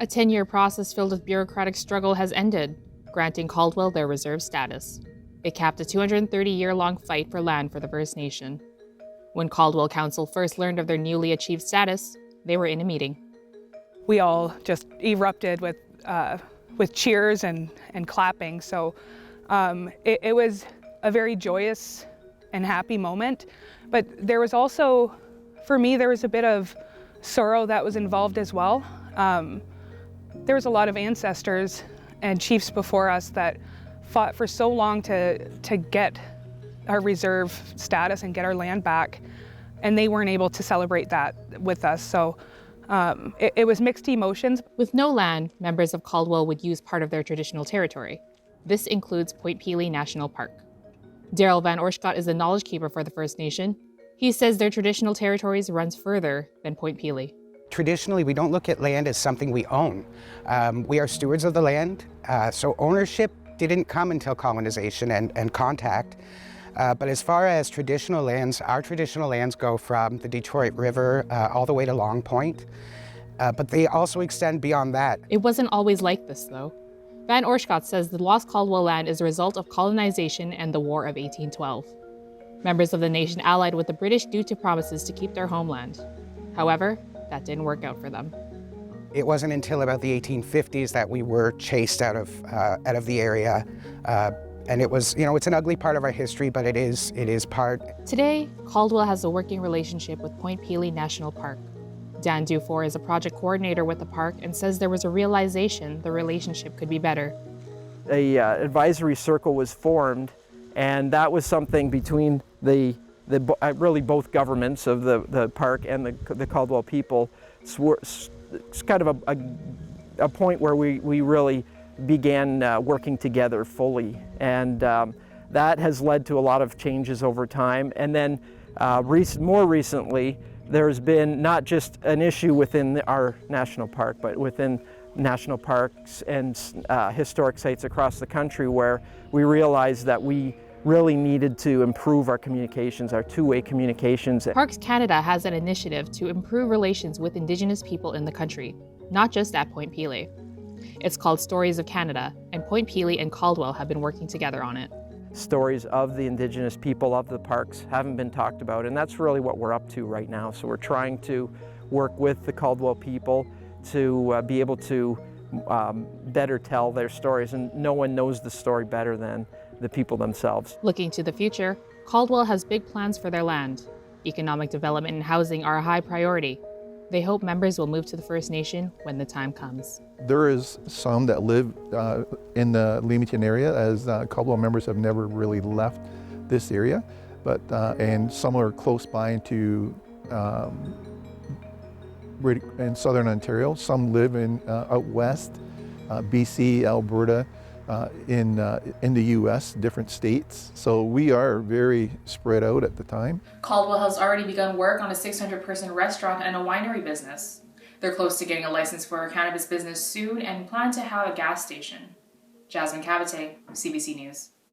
A 10-year process filled with bureaucratic struggle has ended, granting Caldwell their reserve status. It capped a 230-year-long fight for land for the First Nation. When Caldwell Council first learned of their newly achieved status, they were in a meeting. We all just erupted with cheers and clapping. So it was a very joyous and happy moment. But there was also, for me, there was a bit of sorrow that was involved as well. There was a lot of ancestors and chiefs before us that fought for so long to get our reserve status and get our land back, and they weren't able to celebrate that with us. So it was mixed emotions. With no land, members of Caldwell would use part of their traditional territory. This includes Point Pelee National Park. Daryl Van Oorschot is the knowledge keeper for the First Nation. He says their traditional territories runs further than Point Pelee. Traditionally, we don't look at land as something we own. We are stewards of the land, so ownership didn't come until colonization and contact. But as far as traditional lands, our traditional lands go from the Detroit River all the way to Long Point, but they also extend beyond that. It wasn't always like this, though. Van Oorschot says the lost Caldwell land is a result of colonization and the War of 1812. Members of the nation allied with the British due to promises to keep their homeland. However, that didn't work out for them. It wasn't until about the 1850s that we were chased out of the area. And it was, it's an ugly part of our history, but it is part. Today, Caldwell has a working relationship with Point Pelee National Park. Dan Dufour is a project coordinator with the park and says there was a realization the relationship could be better. A advisory circle was formed, and that was something between really both governments of the park and the Caldwell people. It's kind of a point where we really began working together fully, and that has led to a lot of changes over time. And then more recently, there's been not just an issue within our national park, but within national parks and historic sites across the country, where we realized that we really needed to improve our communications, our two-way communications. Parks Canada has an initiative to improve relations with Indigenous people in the country, not just at Point Pelee. It's called Stories of Canada, and Point Pelee and Caldwell have been working together on it. Stories of the Indigenous people of the parks haven't been talked about, and that's really what we're up to right now. So we're trying to work with the Caldwell people to be able to better tell their stories, and no one knows the story better than the people themselves. Looking to the future, Caldwell has big plans for their land. Economic development and housing are a high priority. They hope members will move to the First Nation when the time comes. There is some that live in the Leamington area, as Caldwell members have never really left this area, but and some are close by into in southern Ontario. Some live in out west, BC, Alberta, in the U.S., different states. So we are very spread out at the time. Caldwell has already begun work on a 600-person restaurant and a winery business. They're close to getting a license for a cannabis business soon and plan to have a gas station. Jasmine Kabatay, CBC News.